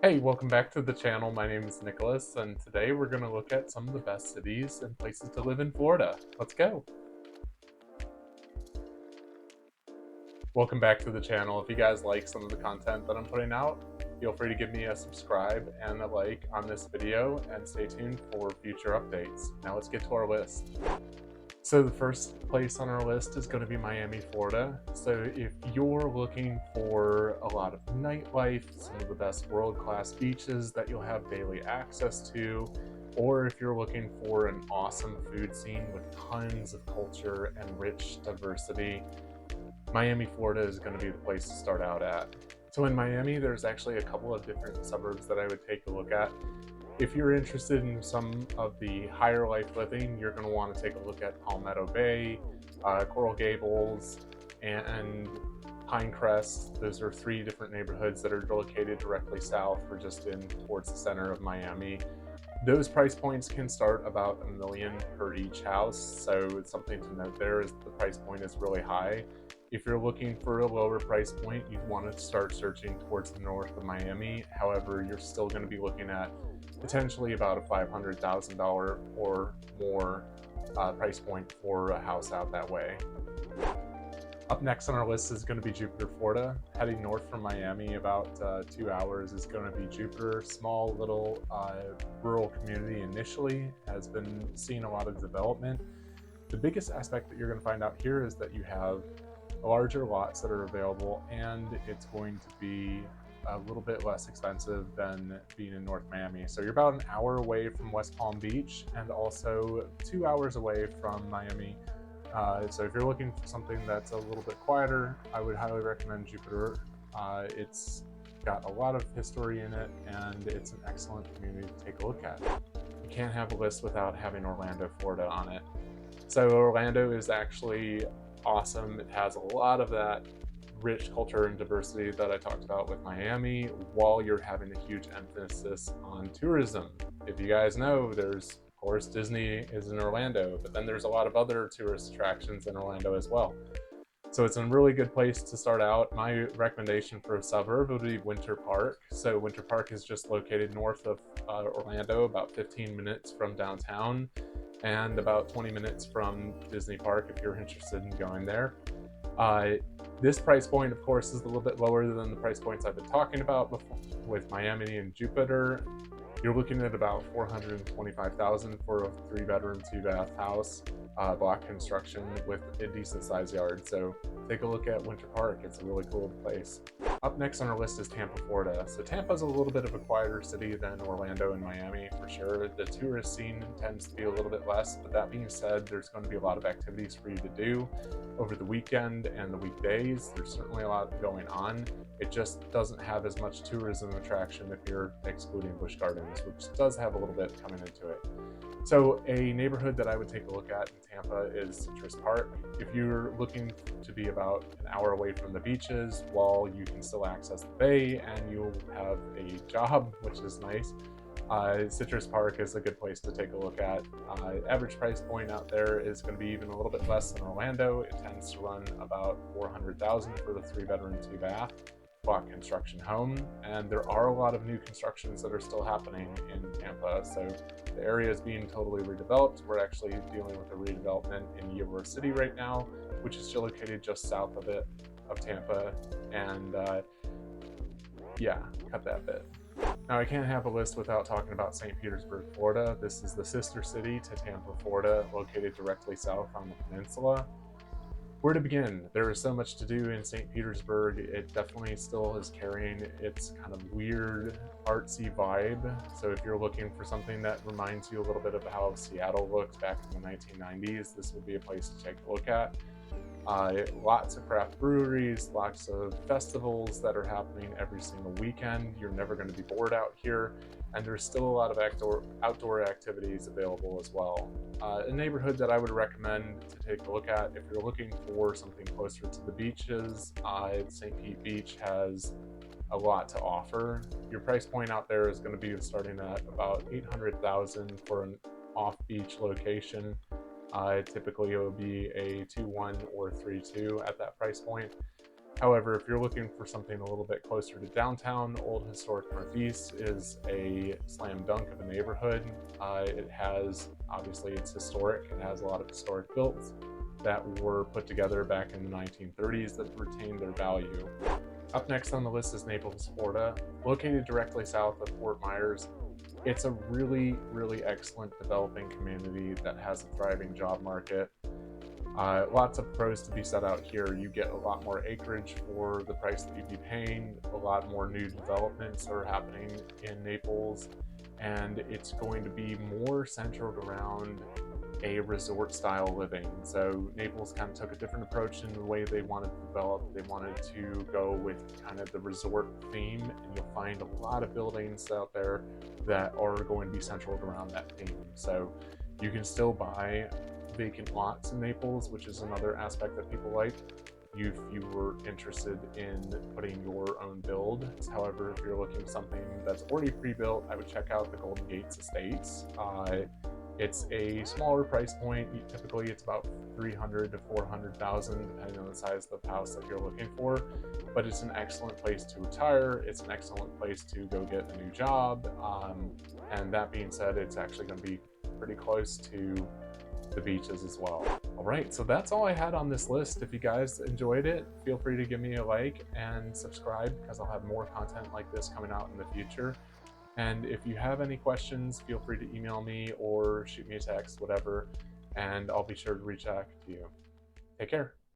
Hey, welcome back to the channel. My name is Nicholas, and today we're going to look at some of the best cities and places to live in Florida. Let's go. Welcome back to the channel. If you guys like some of the content that I'm putting out, feel free to give me a subscribe and a like on this video, and stay tuned for future updates. Now let's get to our list. So the first place on our list is going to be Miami, Florida. So if you're looking for a lot of nightlife, some of the best world-class beaches that you'll have daily access to, or if you're looking for an awesome food scene with tons of culture and rich diversity, Miami, Florida is going to be the place to start out at. So in Miami, there's actually a couple of different suburbs that I would take a look at. If you're interested in some of the higher life living, you're going to want to take a look at Palmetto Bay, Coral Gables, and Pinecrest. Those are three different neighborhoods that are located directly south or just in towards the center of Miami. Those price points can start about $1 million per each house, so something to note there is the price point is really high. If you're looking for a lower price point, you'd want to start searching towards the north of Miami. However, you're still going to be looking at potentially about a $500,000 or more price point for a house out that way. Up next on our list is going to be Jupiter, Florida. Heading north from Miami about 2 hours is going to be Jupiter. Small little rural community initially, has been seeing a lot of development. The biggest aspect that you're going to find out here is that you have larger lots that are available, and it's going to be a little bit less expensive than being in North Miami. So you're about an hour away from West Palm Beach and also 2 hours away from Miami. So if you're looking for something that's a little bit quieter, I would highly recommend Jupiter. It's got a lot of history in it, and it's an excellent community to take a look at. You can't have a list without having Orlando, Florida on it. So Orlando is actually awesome. It has a lot of that rich culture and diversity that I talked about with Miami, while you're having a huge emphasis on tourism. If you guys know, there's, of course, Disney is in Orlando, but then there's a lot of other tourist attractions in Orlando as well. So it's a really good place to start out. My recommendation for a suburb would be Winter Park. So Winter Park is just located north of Orlando, about 15 minutes from downtown, and about 20 minutes from Disney Park if you're interested in going there. This price point, of course, is a little bit lower than the price points I've been talking about before with Miami and Jupiter. You're looking at about $425,000 for a 3-bedroom, 2-bath house, block construction with a decent sized yard. So take a look at Winter Park. It's a really cool place. Up next on our list is Tampa, Florida. So Tampa's a little bit of a quieter city than Orlando and Miami for sure. The tourist scene tends to be a little bit less, but that being said, there's going to be a lot of activities for you to do over the weekend and the weekdays. There's certainly a lot going on. It just doesn't have as much tourism attraction if you're excluding Busch Gardens, which does have a little bit coming into it. So a neighborhood that I would take a look at in Tampa is Citrus Park. If you're looking to be about an hour away from the beaches while you can still access the bay and you'll have a job, which is nice, Citrus Park is a good place to take a look at. Average price point out there is going to be even a little bit less than Orlando. It tends to run about $400,000 for the 3-bedroom, 2-bath block construction home, and there are a lot of new constructions that are still happening in Tampa. So the area is being totally redeveloped. We're actually dealing with a redevelopment in Ybor City right now, which is located just south of Tampa, and yeah, cut that bit. Now, I can't have a list without talking about St. Petersburg, Florida. This is the sister city to Tampa, Florida, located directly south on the peninsula. Where to begin? There is so much to do in St. Petersburg. It definitely still is carrying its kind of weird, artsy vibe. So if you're looking for something that reminds you a little bit of how Seattle looked back in the 1990s, this would be a place to take a look at. Lots of craft breweries, lots of festivals that are happening every single weekend. You're never going to be bored out here, and there's still a lot of outdoor activities available as well. A neighborhood that I would recommend to take a look at if you're looking for something closer to the beaches, St. Pete Beach has a lot to offer. Your price point out there is going to be starting at about $800,000 for an off-beach location. Typically it would be a 2-1 or 3-2 at that price point. However, if you're looking for something a little bit closer to downtown, Old Historic Northeast is a slam dunk of a neighborhood. It has, obviously it's historic, it has a lot of historic builds that were put together back in the 1930s that retained their value. Up next on the list is Naples, Florida. Located directly south of Fort Myers, it's a really, really excellent developing community that has a thriving job market. Lots of pros to be said out here. You get a lot more acreage for the price that you'd be paying. A lot more new developments are happening in Naples, and it's going to be more centered around a resort style living. So Naples kind of took a different approach in the way they wanted to develop. They wanted to go with kind of the resort theme, and you'll find a lot of buildings out there that are going to be centered around that theme. So you can still buy vacant lots in Naples, which is another aspect that people like if you were interested in putting your own build. However, if you're looking for something that's already pre-built, I would check out the Golden Gates Estates. It's a smaller price point. Typically it's about 300 to 400,000 depending on the size of the house that you're looking for, but it's an excellent place to retire. It's an excellent place to go get a new job, and that being said, it's actually going to be pretty close to the beaches as well. All right, so that's all I had on this list. If you guys enjoyed it, feel free to give me a like and subscribe, because I'll have more content like this coming out in the future. And if you have any questions, feel free to email me or shoot me a text, whatever, and I'll be sure to reach out to you. Take care.